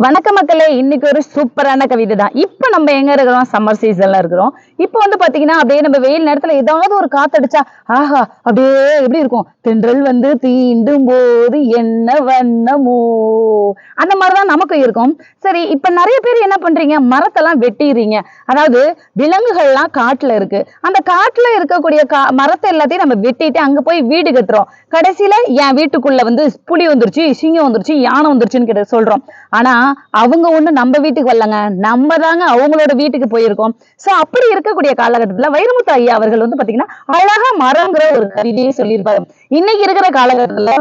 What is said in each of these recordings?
வணக்க மக்களே, இன்னைக்கு ஒரு சூப்பரான கவிதை தான். இப்ப நம்ம எங்க இருக்கிறோம்? சம்மர் சீசன்ல இருக்கிறோம். இப்ப வந்து பாத்தீங்கன்னா அப்படியே நம்ம வெயில் நேரத்துல ஏதாவது ஒரு காத்தடிச்சா ஆஹா அப்படியே எப்படி இருக்கும்? தென்றல் வந்து தீண்டும் போது என்ன வண்ணமோ, அந்த மாதிரிதான் நமக்கு இருக்கும். சரி, இப்ப நிறைய பேர் என்ன பண்றீங்க? மரத்தெல்லாம் வெட்டிடுறீங்க. அதாவது விலங்குகள்லாம் காட்டுல இருக்கு. அந்த காட்டுல இருக்கக்கூடிய மரத்தை எல்லாத்தையும் நம்ம வெட்டிட்டு அங்க போய் வீடு கட்டுறோம். கடைசியில என் வீட்டுக்குள்ள வந்து புலி வந்துருச்சு, சிங்கம் வந்துருச்சு, யானை வந்துருச்சுன்னு சொல்றோம். ஆனா அவங்க ஒண்ணு நம்ம வீட்டுக்கு வரலங்க, நம்ம தாங்க அவங்களோட வீட்டுக்கு போயிருக்கோம். சோ அப்படி இருக்கக்கூடிய காலகட்டத்துல வைரமுத்து ஐயா அவர்கள் வந்து பாத்தீங்கன்னா அழகா மரங்கிற ஒரு கவிதையை சொல்லியிருப்பாரு. இன்னைக்கு இருக்கிற காலகட்டத்துல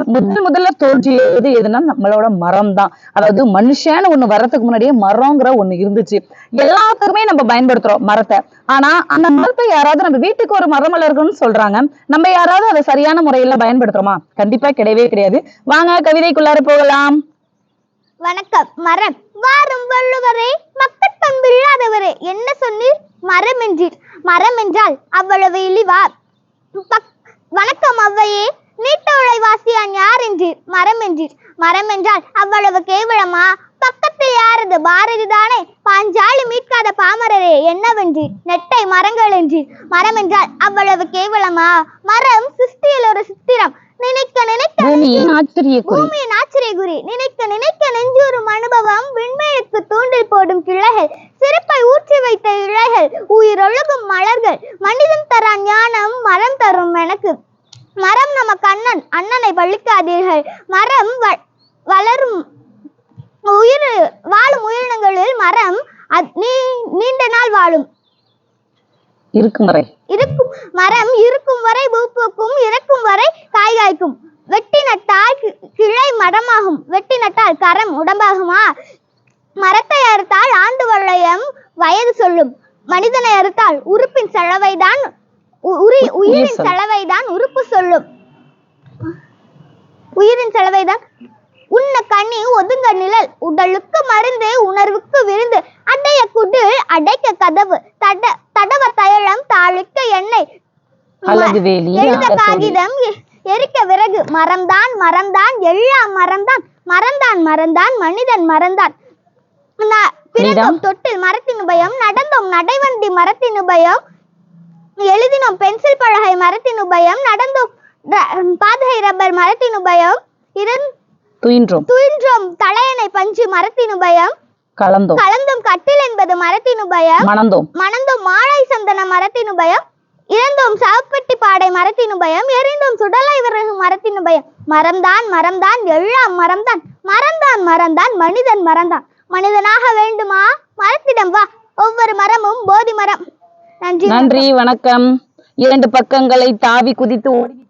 முதல்ல தோன்றியது எதுனா நம்மளோட மரம் தான். அதாவது மனுஷன்னு ஒண்ணு வர்றதுக்கு முன்னாடியே மரங்கிற ஒண்ணு இருந்துச்சு. எல்லாத்துக்குமே நம்ம பயன்படுத்துறோம் மரத்தை. ஆனா அந்த மரத்தை யாராவது நம்ம வீட்டுக்கு ஒரு மரம் வளர்க்கணும்னு சொல்றாங்க, நம்ம யாராவது அதை சரியான முறையில பயன்படுத்துறோமா? கண்டிப்பா கிடையவே கிடையாது. வாங்க கவிதைக்குள்ளார போகலாம். வணக்கம். மரம் வாரும் வள்ளுவரே, மக்கட் பண்பு இல்லாதவரே, என்ன சொன்னீர்? மரம் என்றீர். மரம் என்றால் அவ்வளவு இழிவா? வணக்கம் அவ்வையே, நீட்ட உழைவாசியான் யார் என்றீர். மரம் என்றீர். மரம் என்றால் அவ்வளவு கேவலமா? பக்கத்தில் யாரது? பாரதி தானே. பாஞ்சாலி மீட்காத பாமரரே என்னவென்றீர். நெட்டை மரங்கள் என்றீர். மரம் என்றால் அவ்வளவு கேவலமா? மரம் சிருஷ்டியில் ஒரு சித்திரம், நினைக்க நினைக்க பூமியின் ஆச்சரிய குறி, நினைக்க நினைக்க நெஞ்சூரும் அனுபவம், விண்மீனுக்கு தூண்டில் போடும் கிளைகள், சிறப்பை ஊற்றி வைத்த இழைகள், உயிரொழுகும் மலர்கள், மனிதன் தர ஞானம் மரம் தரும் எனக்கு. மரம் நம்ம கண்ணன், அண்ணனை பழிக்காதீர்கள். மரம் வளரும் வாழும் உயிரினங்களில் மரம் நீண்ட நாள் வாழும். மரம் இருக்கும் வரை பூ பூக்கும், இறக்கும் வரை காய் காய்க்கும். வெட்டி நட்டால் கிளை மரமாகும், வெட்டி நட்டால் கரம் உடம்பாகுமா? மரத்தை அறுத்தால் ஆண்டு வளையம் வயது சொல்லும், மனிதனை அறுத்தால் உறுப்பின் செலவைதான் உயிரின் செலவைதான் உறுப்பு சொல்லும். உயிரின் செலவைதான். உண்ண கனி ஒதுங்க நிழல், உடலுக்கு மருந்து உணர்வுக்கு விருந்து, அடைய குடில் அடைக்க கதவு, தடவ தைலம் தாளிக்க எண்ணெய், எழுத காகிதம் எரிக்க விறகு. மரம்தான் மரம்தான் எல்லாம் மரம்தான், மரம்தான் மரம்தான் மனிதன் மரம்தான். பிறந்தோம் தொட்டில் மரத்தின் உபயம், நடந்தோம் நடைவண்டி மரத்தின் உபயம், எழுதினோம் பென்சில் பலகை மரத்தின் உபயம், நடந்தோம் பாதகை ரப்பர் மரத்தின் உபயம், துயின்றோம் தலையணை பஞ்சு மரத்தின் உபயம், கலந்தோம் கட்டில் என்பது மரத்தின் உபயம், மணந்தோம் மாலை சந்தன மரத்தின் உபயம், இறந்தோம் சாப்பட்டி பாடை மரத்தின் உபயம், எரிந்தோம் சுடலை விறகு மரத்தின் உபயம். மரம்தான் மரம்தான் எல்லாம் மரம்தான், மரம்தான் மரம்தான் மனிதன் மரம்தான். மனிதனாக வேண்டுமா? மரத்திடம் வா, ஒவ்வொரு மரமும் போதி மரம். நன்றி, வணக்கம். 2 பக்கங்களை தாவி குதித்து ஓடி